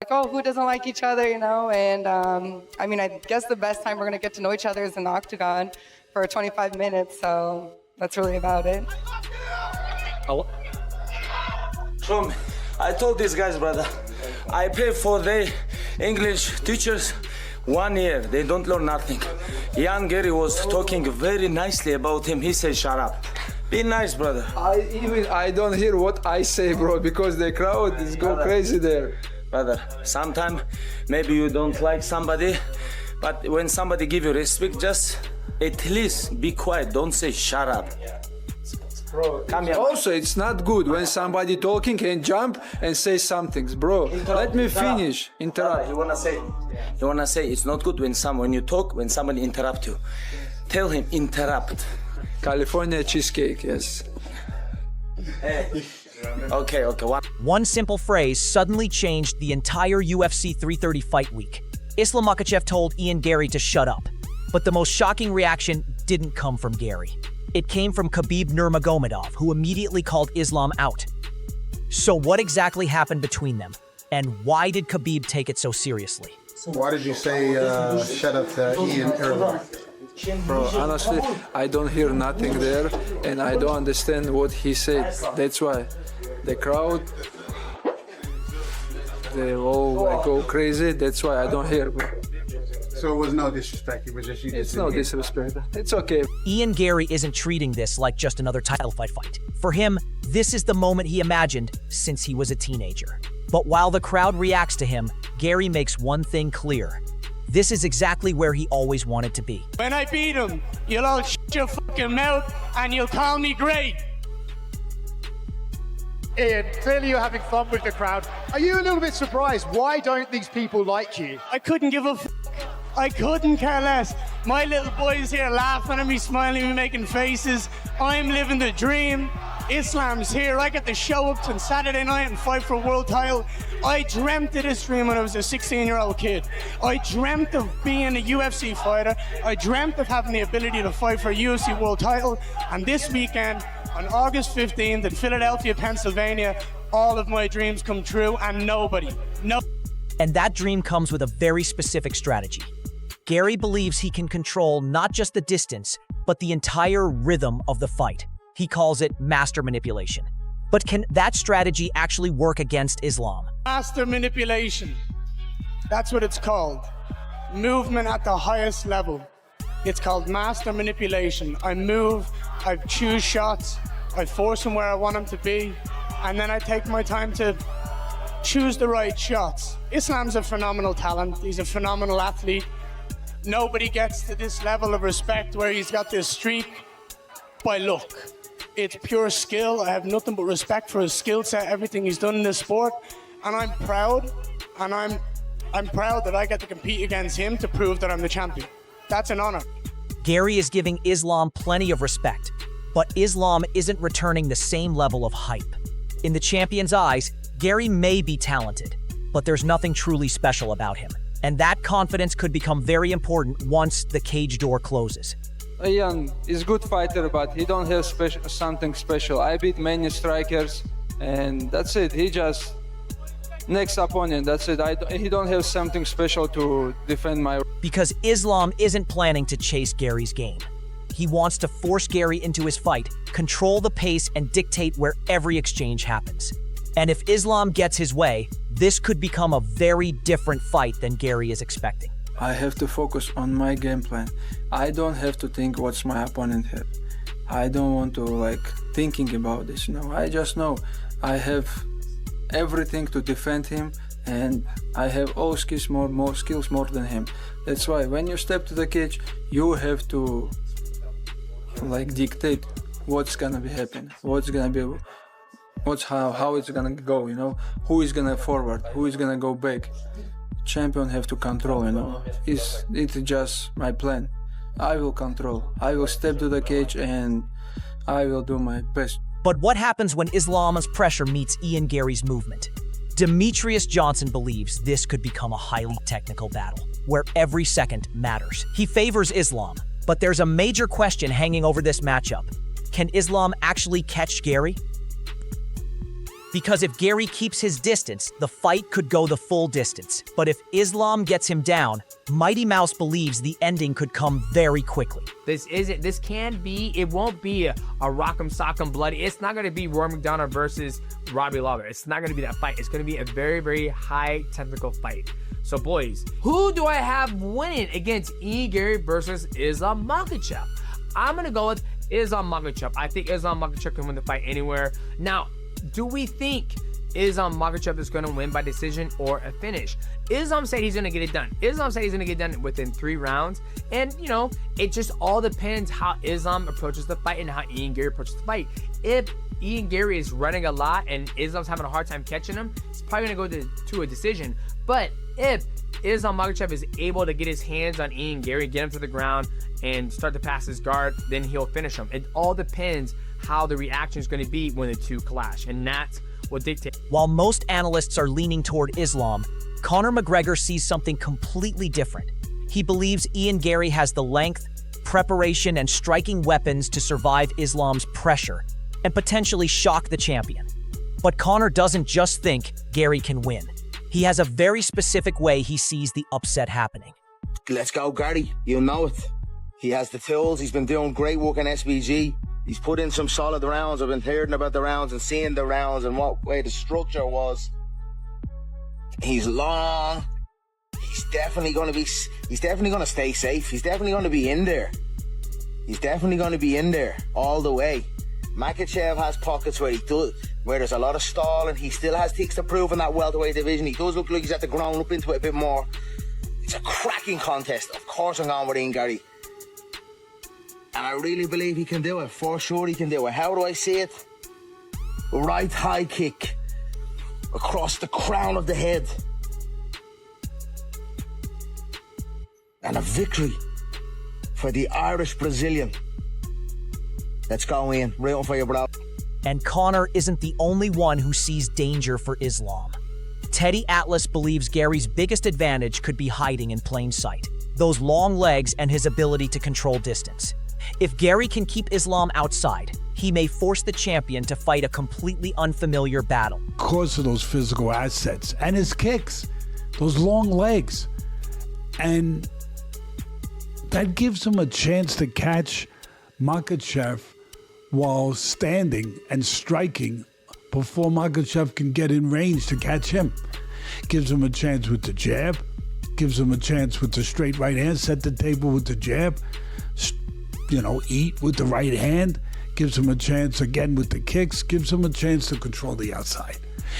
oh, who doesn't like each other, you know? And I mean, I guess the best time we're going to get to know each other is in the octagon for 25 minutes. So that's really about it. Tom, I told these guys, brother, I pay for their English teachers 1 year. They don't learn nothing. Young Garry was talking very nicely about him. He said, shut up. Be nice, brother. I don't hear what I say, bro, because the crowd is go crazy there. Brother, sometimes maybe you don't like somebody, but when somebody give you respect, just at least be quiet. Don't say shut up. Bro, also, it's not good when somebody talking and jump and say something, bro. Let me finish. Interrupt. You wanna say it's not good when you talk, when somebody interrupt you. Tell him interrupt. California cheesecake, yes. Okay. One simple phrase suddenly changed the entire UFC 330 fight week. Islam Makhachev told Ian Garry to shut up. But the most shocking reaction didn't come from Garry. It came from Khabib Nurmagomedov, who immediately called Islam out. So what exactly happened between them? And why did Khabib take it so seriously? Why did you say shut up to Ian earlier? Bro, honestly, I don't hear nothing there, and I don't understand what he said. That's why the crowd, they all go crazy. That's why I don't hear. So it was no disrespect. It was just you. It's no disrespect. It's okay. Ian Garry isn't treating this like just another title fight. For him, this is the moment he imagined since he was a teenager. But while the crowd reacts to him, Garry makes one thing clear. This is exactly where he always wanted to be. When I beat him, you'll all shut your fucking mouth and you'll call me great. Ian, clearly you're having fun with the crowd. Are you a little bit surprised? Why don't these people like you? I couldn't give a f. I couldn't care less. My little boy's here laughing at me, smiling at me, making faces. I'm living the dream. Islam's here. I get to show up on Saturday night and fight for a world title. I dreamt of this dream when I was a 16-year-old kid. I dreamt of being a UFC fighter. I dreamt of having the ability to fight for a UFC world title. And this weekend, on August 15th in Philadelphia, Pennsylvania, all of my dreams come true, and And that dream comes with a very specific strategy. Garry believes he can control not just the distance, but the entire rhythm of the fight. He calls it master manipulation. But can that strategy actually work against Islam? Master manipulation. That's what it's called. Movement at the highest level. It's called master manipulation. I move, I choose shots, I force him where I want him to be, and then I take my time to choose the right shots. Islam's a phenomenal talent. He's a phenomenal athlete. Nobody gets to this level of respect where he's got this streak by luck. It's pure skill. I have nothing but respect for his skill set, everything he's done in this sport. And I'm proud, and I'm proud that I get to compete against him to prove that I'm the champion. That's an honor. Garry is giving Islam plenty of respect, but Islam isn't returning the same level of hype. In the champion's eyes, Garry may be talented, but there's nothing truly special about him. And that confidence could become very important once the cage door closes. Ian is good fighter, but he don't have something special. I beat many strikers, and that's it. He just next opponent. That's it. He don't have something special to defend my. Because Islam isn't planning to chase Garry's game. He wants to force Garry into his fight, control the pace, and dictate where every exchange happens. And if Islam gets his way, this could become a very different fight than Garry is expecting. I have to focus on my game plan. I don't have to think what's my opponent have. I don't want to thinking about this, I just know I have everything to defend him, and I have all skills more skills more than him. That's why when you step to the cage, you have to dictate what's gonna be happening, how it's gonna go, who is gonna forward, who is gonna go back. Champion have to control, it's just my plan. I will control, I will step to the cage, and I will do my best. But what happens when Islam's pressure meets Ian Garry's movement? Demetrius Johnson believes this could become a highly technical battle, where every second matters. He favors Islam, but there's a major question hanging over this matchup. Can Islam actually catch Garry? Because if Garry keeps his distance, the fight could go the full distance. But if Islam gets him down, Mighty Mouse believes the ending could come very quickly. It won't be a rock'em sock'em bloody. It's not going to be Rory McDonald versus Robbie Lawler. It's not going to be that fight. It's going to be a very, very high technical fight. So boys, who do I have winning against Ian Garry versus Islam Makhachev? I'm going to go with Islam Makhachev. I think Islam Makhachev can win the fight anywhere. Now, do we think Islam Makhachev is going to win by decision or a finish? Islam said he's going to get it done. Islam said he's going to get it done within 3 rounds. And, you know, it just all depends how Islam approaches the fight and how Ian Garry approaches the fight. If Ian Garry is running a lot and Islam's having a hard time catching him, it's probably going to go to a decision. But if Islam Makhachev is able to get his hands on Ian Garry, get him to the ground, and start to pass his guard, then he'll finish him. It all depends how the reaction is going to be when the two clash, and that's what dictates. While most analysts are leaning toward Islam, Conor McGregor sees something completely different. He believes Ian Garry has the length, preparation, and striking weapons to survive Islam's pressure and potentially shock the champion. But Conor doesn't just think Garry can win. He has a very specific way he sees the upset happening. Let's go, Garry. You know it. He has the tools. He's been doing great work in SBG. He's put in some solid rounds. I've been hearing about the rounds and seeing the rounds and what way the structure was. He's long. He's definitely going to stay safe. He's definitely going to be in there. He's definitely going to be in there all the way. Makhachev has pockets where there's a lot of stalling. He still has things to prove in that welterweight division. He does look like he's at the ground up into it a bit more. It's a cracking contest. Of course I'm going with Ian Garry. And I really believe he can do it. For sure he can do it. How do I see it? Right high kick across the crown of the head. And a victory for the Irish Brazilian. Let's go, Ian. Rooting for you, bro. And Conor isn't the only one who sees danger for Islam. Teddy Atlas believes Garry's biggest advantage could be hiding in plain sight. Those long legs and his ability to control distance. If Garry can keep Islam outside, he may force the champion to fight a completely unfamiliar battle. Because of those physical assets and his kicks, those long legs. And that gives him a chance to catch Makhachev while standing and striking before Makhachev can get in range to catch him. Gives him a chance with the jab, gives him a chance with the straight right hand, set the table with the jab, eat with the right hand, gives him a chance again with the kicks, gives him a chance to control the outside,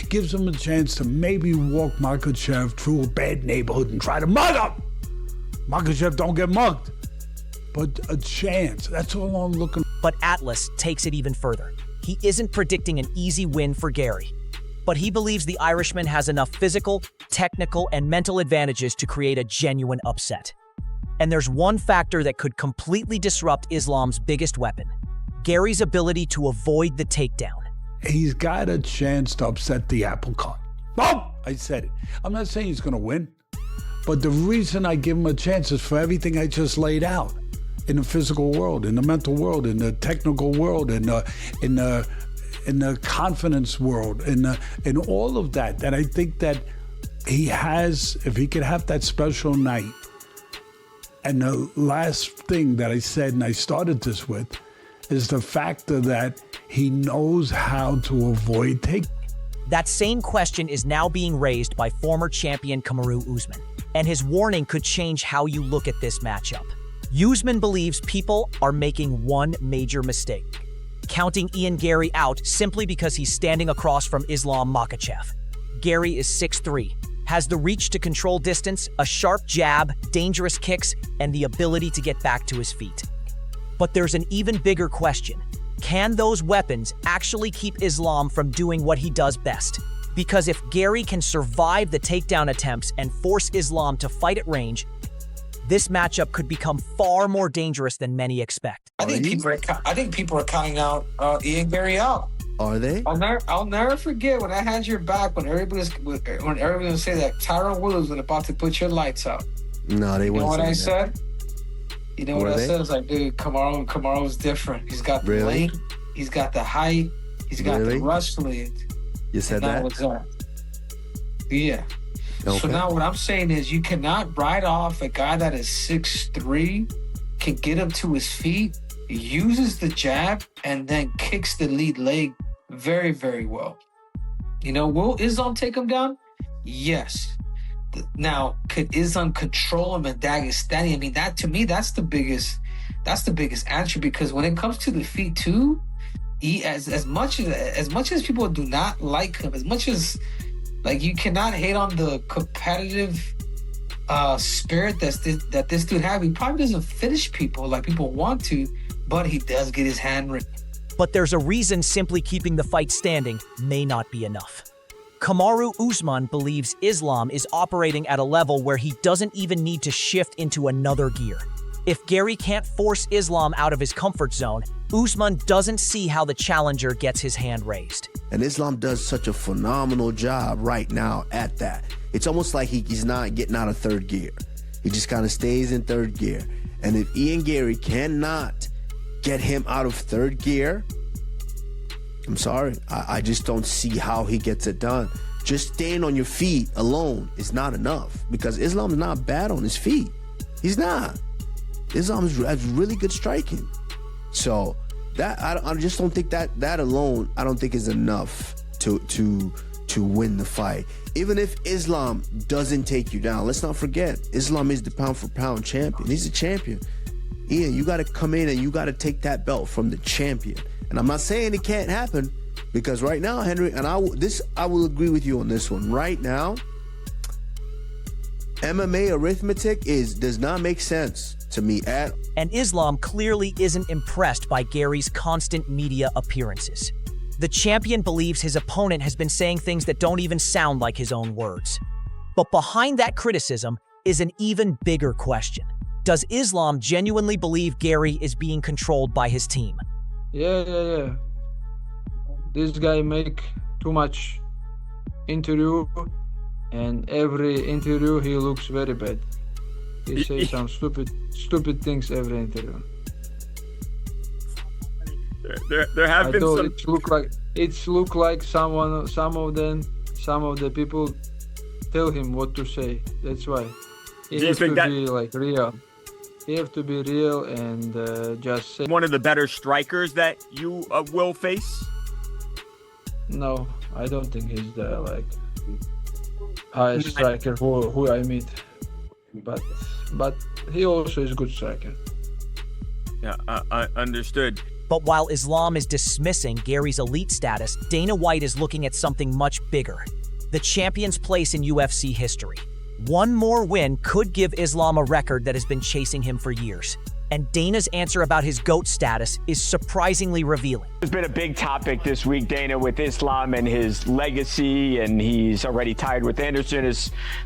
gives him a chance to maybe walk Makhachev through a bad neighborhood and try to mug him. Makhachev don't get mugged, but a chance. That's all I'm looking for. But Atlas takes it even further. He isn't predicting an easy win for Garry, but he believes the Irishman has enough physical, technical, and mental advantages to create a genuine upset. And there's one factor that could completely disrupt Islam's biggest weapon, Garry's ability to avoid the takedown. He's got a chance to upset the apple cart. Oh, I said it. I'm not saying he's going to win, but the reason I give him a chance is for everything I just laid out. In the physical world, in the mental world, in the technical world, in the confidence world, in all of that. That I think that he has, if he could have that special night. And the last thing that I said, and I started this with, is the factor that he knows how to avoid take. That same question is now being raised by former champion Kamaru Usman, and his warning could change how you look at this matchup. Usman believes people are making one major mistake, counting Ian Garry out simply because he's standing across from Islam Makhachev. Garry is 6'3", has the reach to control distance, a sharp jab, dangerous kicks, and the ability to get back to his feet. But there's an even bigger question. Can those weapons actually keep Islam from doing what he does best? Because if Garry can survive the takedown attempts and force Islam to fight at range, this matchup could become far more dangerous than many expect. I think people are counting out Ian Garry out. Are they? I'll never forget when I had your back when everybody was saying that Tyron Woodley was about to put your lights out. No, they wouldn't. You know what I that. said? You know what I said? I was like, dude, Kamaru's different. He's got the length, he's got the height, he's got the wrestling. You said Now that? what's up? Yeah. Okay. So now what I'm saying is you cannot ride off a guy that is 6'3", can get him to his feet, uses the jab, and then kicks the lead leg very, very well. You know, will Islam take him down? Yes. Now, could Islam control him in Dagestani? I mean, that to me, that's the biggest answer, because when it comes to the feet too, as much as people do not like him, as much as like you cannot hate on the competitive spirit that this dude have. He probably doesn't finish people like people want to, but he does get his hand ripped. But there's a reason simply keeping the fight standing may not be enough. Kamaru Usman believes Islam is operating at a level where he doesn't even need to shift into another gear. If Garry can't force Islam out of his comfort zone, Usman doesn't see how the challenger gets his hand raised. And Islam does such a phenomenal job right now at that. It's almost like he's not getting out of third gear. He just kind of stays in third gear. And if Ian Garry cannot get him out of third gear, I'm sorry, I just don't see how he gets it done. Just staying on your feet alone is not enough, because Islam's not bad on his feet. He's not. Islam has really good striking. So that I just don't think that alone, I don't think is enough to win the fight. Even if Islam doesn't take you down, let's not forget, Islam is the pound for pound champion. He's a champion. Ian, you got to come in and you got to take that belt from the champion. And I'm not saying it can't happen, because right now, Henry, and I will agree with you on this one. Right now, MMA arithmetic does not make sense to me at all. And Islam clearly isn't impressed by Garry's constant media appearances. The champion believes his opponent has been saying things that don't even sound like his own words. But behind that criticism is an even bigger question. Does Islam genuinely believe Garry is being controlled by his team? Yeah. This guy make too much interview, and every interview he looks very bad. He says some stupid things every interview. There have been some. It look like some of the people tell him what to say. That's why he has to be like real. He have to be real and just say. One of the better strikers that you will face? No, I don't think he's the highest striker who I meet. But he also is a good striker. Yeah, understood. But while Islam is dismissing Garry's elite status, Dana White is looking at something much bigger: the champion's place in UFC history. One more win could give Islam a record that has been chasing him for years. And Dana's answer about his GOAT status is surprisingly revealing. There's been a big topic this week, Dana, with Islam and his legacy, and he's already tied with Anderson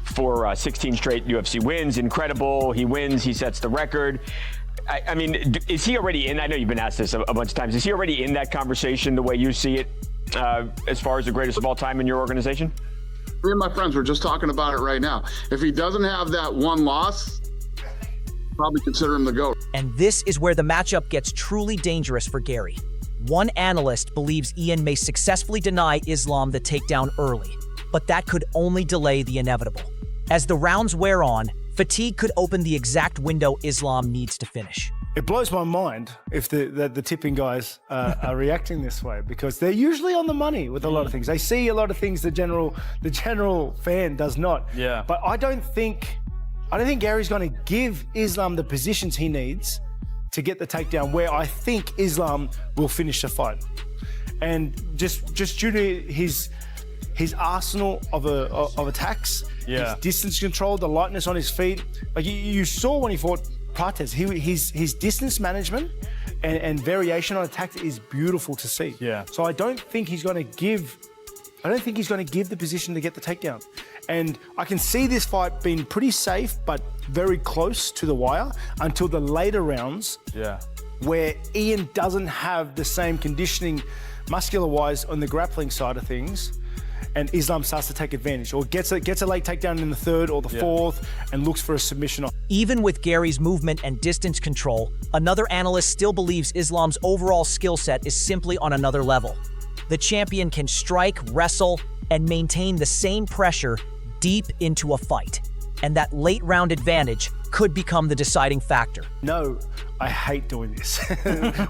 for 16 straight UFC wins. Incredible. He wins, he sets the record. I mean, is he already in? I know you've been asked this a bunch of times. Is he already in that conversation the way you see it, as far as the greatest of all time in your organization? Me and my friends were just talking about it right now. If he doesn't have that one loss, probably consider him the GOAT. And this is where the matchup gets truly dangerous for Garry. One analyst believes Ian may successfully deny Islam the takedown early, but that could only delay the inevitable. As the rounds wear on, fatigue could open the exact window Islam needs to finish. It blows my mind if the tipping guys are reacting this way, because they're usually on the money with a lot of things. They see a lot of things the general fan does not. Yeah. But I don't think Garry's going to give Islam the positions he needs to get the takedown, where I think Islam will finish the fight. And just due to his arsenal of attacks, his distance control, the lightness on his feet. Like you saw when he fought Prates, his distance management and variation on attack is beautiful to see. Yeah. So I don't think he's going to give the position to get the takedown. And I can see this fight being pretty safe, but very close to the wire until the later rounds. Yeah. Where Ian doesn't have the same conditioning, muscular-wise, on the grappling side of things, and Islam starts to take advantage, or gets a late takedown in the third or the fourth, and looks for a submission. Even with Garry's movement and distance control, another analyst still believes Islam's overall skill set is simply on another level. the champion can strike, wrestle, and maintain the same pressure deep into a fight. And that late round advantage could become the deciding factor. No, I hate doing this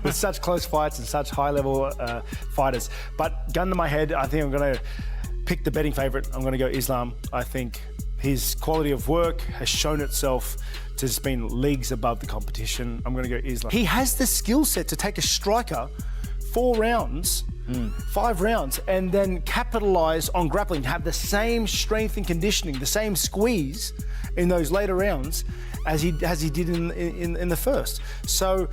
with such close fights and such high-level fighters. But gun to my head, I think I'm going to pick the betting favorite. I'm going to go Islam. I think his quality of work has shown itself to just been leagues above the competition. I'm going to go Islam. He has the skill set to take a striker 4 rounds, 5 rounds, and then capitalize on grappling, have the same strength and conditioning, the same squeeze in those later rounds as he did in the first. So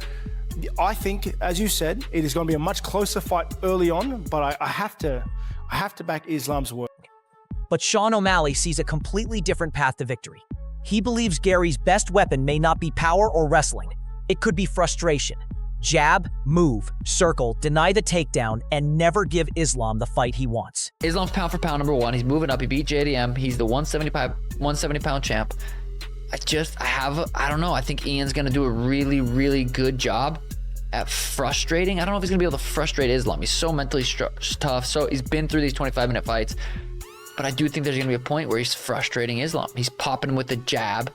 I think, as you said, it is going to be a much closer fight early on, but I have to back Islam's work. But Sean O'Malley sees a completely different path to victory. He believes Garry's best weapon may not be power or wrestling. It could be frustration. Jab, move, circle, deny the takedown, and never give Islam the fight he wants. Islam's pound for pound number 1. He's moving up. He beat JDM. He's the 170-pound champ. I don't know. I think Ian's going to do a really, really good job at frustrating. I don't know if he's going to be able to frustrate Islam. He's so mentally tough. So he's been through these 25-minute fights. But I do think there's going to be a point where he's frustrating Islam. He's popping him with the jab,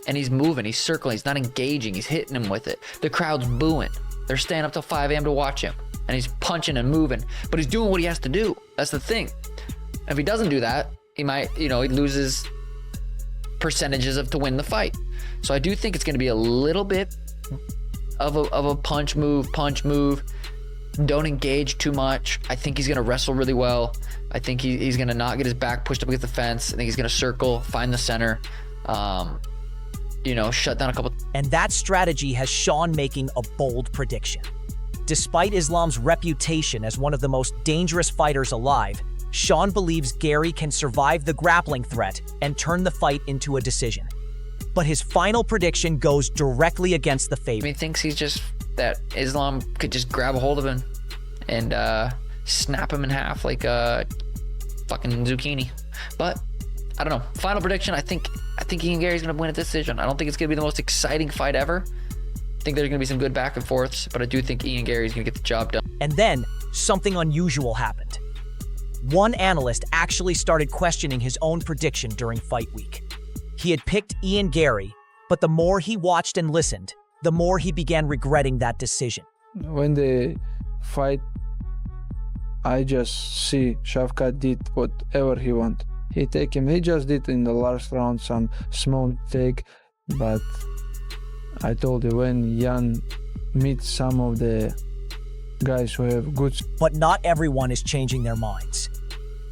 and he's moving. He's circling. He's not engaging. He's hitting him with it. The crowd's booing. They're staying up till 5 a.m. to watch him. And he's punching and moving. But he's doing what he has to do. That's the thing. If he doesn't do that, he might, he loses percentages to win the fight. So I do think it's going to be a little bit of a punch move. Don't engage too much. I think he's going to wrestle really well. I think he's going to not get his back pushed up against the fence. I think he's going to circle, find the center, shut down a couple. And that strategy has Sean making a bold prediction. Despite Islam's reputation as one of the most dangerous fighters alive, Sean believes Garry can survive the grappling threat and turn the fight into a decision. But his final prediction goes directly against the favorite. He thinks that Islam could just grab a hold of him and snap him in half like a fucking zucchini. But I don't know. Final prediction, I think Ian Garry's going to win a decision. I don't think it's going to be the most exciting fight ever. I think there's going to be some good back and forths, but I do think Ian Garry's going to get the job done. And then something unusual happened. One analyst actually started questioning his own prediction during fight week. He had picked Ian Garry, but the more he watched and listened, the more he began regretting that decision. When they fight, I just see Shavkat did whatever he want. He just did in the last round some small take, but I told you when Jan meets some of the guys who have good... But not everyone is changing their minds.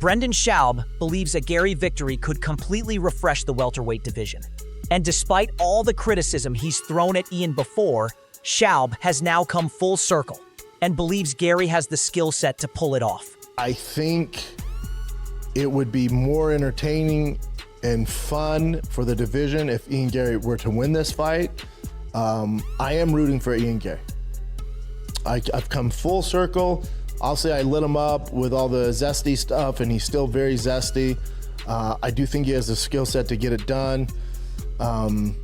Brendan Schaub believes a Garry victory could completely refresh the welterweight division. And despite all the criticism he's thrown at Ian before, Schaub has now come full circle and believes Garry has the skill set to pull it off. I think it would be more entertaining and fun for the division if Ian Garry were to win this fight. I am rooting for Ian Garry. I've come full circle. I'll say I lit him up with all the zesty stuff, and he's still very zesty. I do think he has the skill set to get it done. I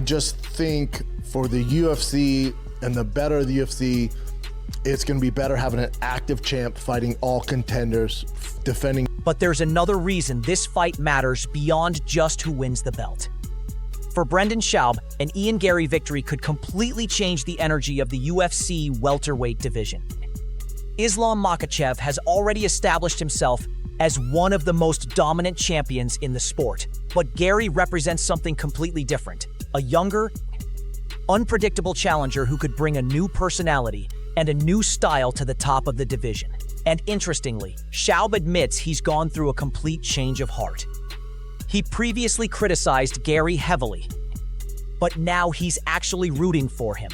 just think for the UFC and the better the UFC, it's going to be better having an active champ fighting all contenders, defending. But there's another reason this fight matters beyond just who wins the belt. For Brendan Schaub, an Ian Garry victory could completely change the energy of the UFC welterweight division. Islam Makhachev has already established himself as one of the most dominant champions in the sport, but Garry represents something completely different. A younger, unpredictable challenger who could bring a new personality and a new style to the top of the division. And interestingly, Schaub admits he's gone through a complete change of heart. He previously criticized Garry heavily, but now he's actually rooting for him.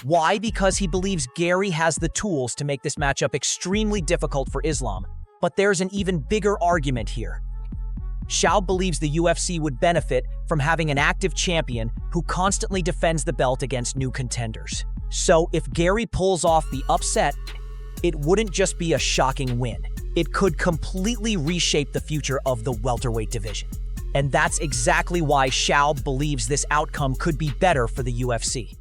Why? Because he believes Garry has the tools to make this matchup extremely difficult for Islam. But there's an even bigger argument here. Schaub believes the UFC would benefit from having an active champion who constantly defends the belt against new contenders. So if Garry pulls off the upset, it wouldn't just be a shocking win. It could completely reshape the future of the welterweight division. And that's exactly why Schaub believes this outcome could be better for the UFC.